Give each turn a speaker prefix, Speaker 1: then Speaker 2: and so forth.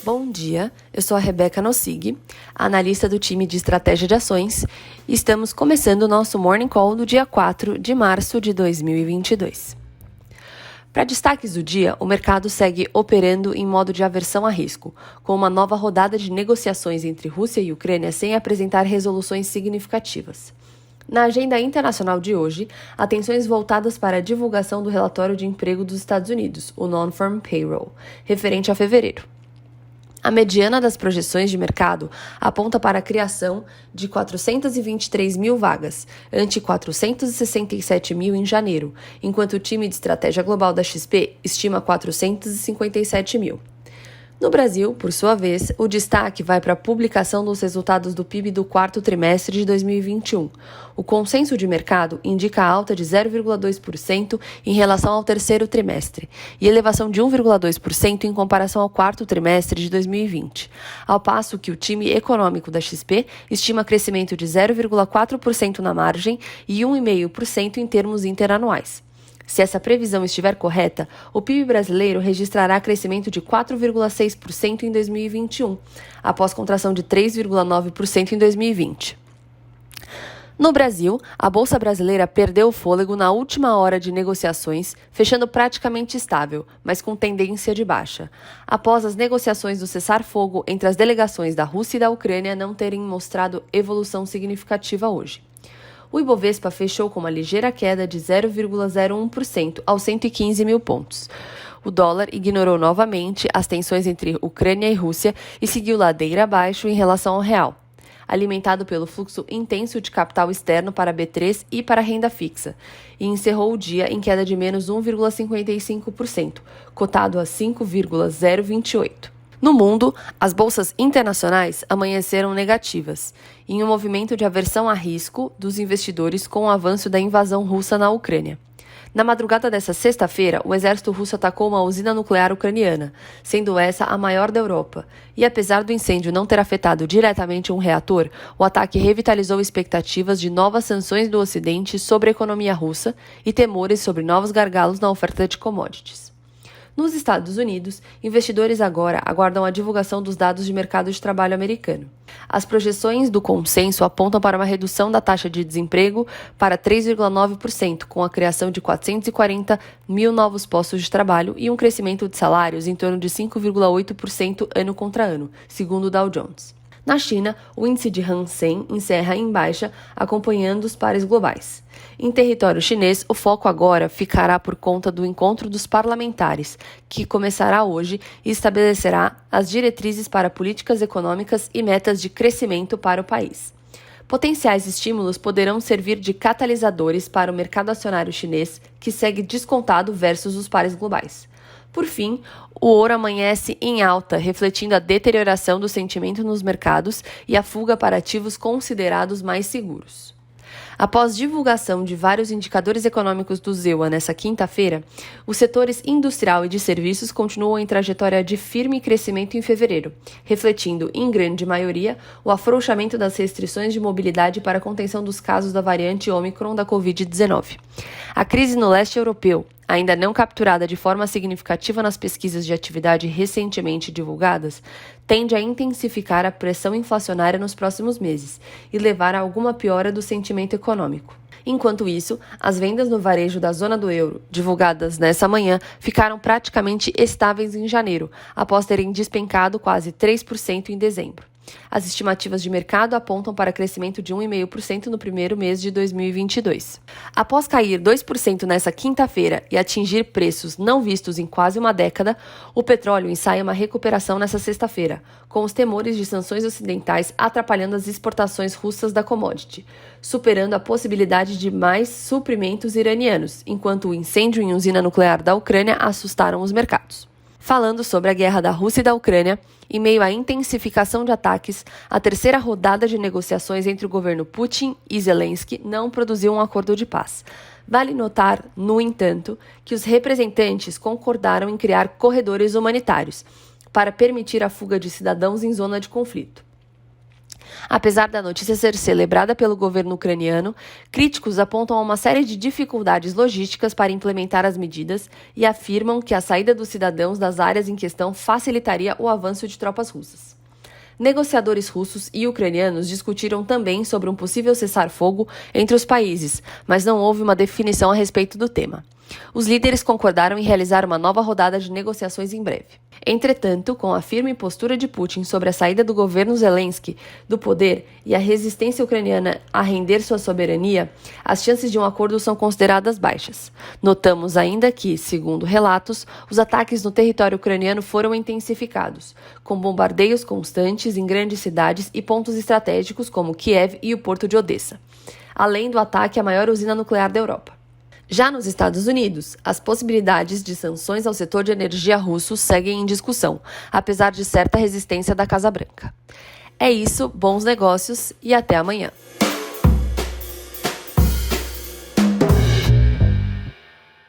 Speaker 1: Bom dia, eu sou a Rebeca Nossig, analista do time de estratégia de ações, e estamos começando o nosso Morning Call do dia 4 de março de 2022. Para destaques do dia, o mercado segue operando em modo de aversão a risco, com uma nova rodada de negociações entre Rússia e Ucrânia sem apresentar resoluções significativas. Na agenda internacional de hoje, atenções voltadas para a divulgação do relatório de emprego dos Estados Unidos, o Non-Farm Payroll, referente a fevereiro. A mediana das projeções de mercado aponta para a criação de 423 mil vagas, ante 467 mil em janeiro, enquanto o time de estratégia global da XP estima 457 mil. No Brasil, por sua vez, o destaque vai para a publicação dos resultados do PIB do quarto trimestre de 2021. O consenso de mercado indica alta de 0,2% em relação ao terceiro trimestre e elevação de 1,2% em comparação ao quarto trimestre de 2020, ao passo que o time econômico da XP estima crescimento de 0,4% na margem e 1,5% em termos interanuais. Se essa previsão estiver correta, o PIB brasileiro registrará crescimento de 4,6% em 2021, após contração de 3,9% em 2020. No Brasil, a Bolsa Brasileira perdeu o fôlego na última hora de negociações, fechando praticamente estável, mas com tendência de baixa, após as negociações do cessar-fogo entre as delegações da Rússia e da Ucrânia não terem mostrado evolução significativa hoje. O Ibovespa fechou com uma ligeira queda de 0,01% aos 115 mil pontos. O dólar ignorou novamente as tensões entre Ucrânia e Rússia e seguiu ladeira abaixo em relação ao real, alimentado pelo fluxo intenso de capital externo para B3 e para renda fixa, e encerrou o dia em queda de menos 1,55%, cotado a 5,028%. No mundo, as bolsas internacionais amanheceram negativas, em um movimento de aversão a risco dos investidores com o avanço da invasão russa na Ucrânia. Na madrugada desta sexta-feira, o exército russo atacou uma usina nuclear ucraniana, sendo essa a maior da Europa. E apesar do incêndio não ter afetado diretamente um reator, o ataque revitalizou expectativas de novas sanções do Ocidente sobre a economia russa e temores sobre novos gargalos na oferta de commodities. Nos Estados Unidos, investidores agora aguardam a divulgação dos dados de mercado de trabalho americano. As projeções do consenso apontam para uma redução da taxa de desemprego para 3,9%, com a criação de 440 mil novos postos de trabalho e um crescimento de salários em torno de 5,8% ano contra ano, segundo o Dow Jones. Na China, o índice de Hang Seng encerra em baixa, acompanhando os pares globais. Em território chinês, o foco agora ficará por conta do encontro dos parlamentares, que começará hoje e estabelecerá as diretrizes para políticas econômicas e metas de crescimento para o país. Potenciais estímulos poderão servir de catalisadores para o mercado acionário chinês, que segue descontado versus os pares globais. Por fim, o ouro amanhece em alta, refletindo a deterioração do sentimento nos mercados e a fuga para ativos considerados mais seguros. Após divulgação de vários indicadores econômicos do ZEWA nesta quinta-feira, os setores industrial e de serviços continuam em trajetória de firme crescimento em fevereiro, refletindo, em grande maioria, o afrouxamento das restrições de mobilidade para a contenção dos casos da variante Ômicron da Covid-19. A crise no leste europeu, ainda não capturada de forma significativa nas pesquisas de atividade recentemente divulgadas, tende a intensificar a pressão inflacionária nos próximos meses e levar a alguma piora do sentimento econômico. Enquanto isso, as vendas no varejo da zona do euro, divulgadas nessa manhã, ficaram praticamente estáveis em janeiro, após terem despencado quase 3% em dezembro. As estimativas de mercado apontam para crescimento de 1,5% no primeiro mês de 2022. Após cair 2% nessa quinta-feira e atingir preços não vistos em quase uma década, o petróleo ensaia uma recuperação nessa sexta-feira, com os temores de sanções ocidentais atrapalhando as exportações russas da commodity, superando a possibilidade de mais suprimentos iranianos, enquanto o incêndio em usina nuclear da Ucrânia assustaram os mercados. Falando sobre a guerra da Rússia e da Ucrânia, em meio à intensificação de ataques, a terceira rodada de negociações entre o governo Putin e Zelensky não produziu um acordo de paz. Vale notar, no entanto, que os representantes concordaram em criar corredores humanitários para permitir a fuga de cidadãos em zona de conflito. Apesar da notícia ser celebrada pelo governo ucraniano, críticos apontam a uma série de dificuldades logísticas para implementar as medidas e afirmam que a saída dos cidadãos das áreas em questão facilitaria o avanço de tropas russas. Negociadores russos e ucranianos discutiram também sobre um possível cessar-fogo entre os países, mas não houve uma definição a respeito do tema. Os líderes concordaram em realizar uma nova rodada de negociações em breve. Entretanto, com a firme postura de Putin sobre a saída do governo Zelensky do poder e a resistência ucraniana a render sua soberania, as chances de um acordo são consideradas baixas. Notamos ainda que, segundo relatos, os ataques no território ucraniano foram intensificados, com bombardeios constantes em grandes cidades e pontos estratégicos como Kiev e o porto de Odessa, além do ataque à maior usina nuclear da Europa. Já nos Estados Unidos, as possibilidades de sanções ao setor de energia russo seguem em discussão, apesar de certa resistência da Casa Branca. É isso, bons negócios e até amanhã.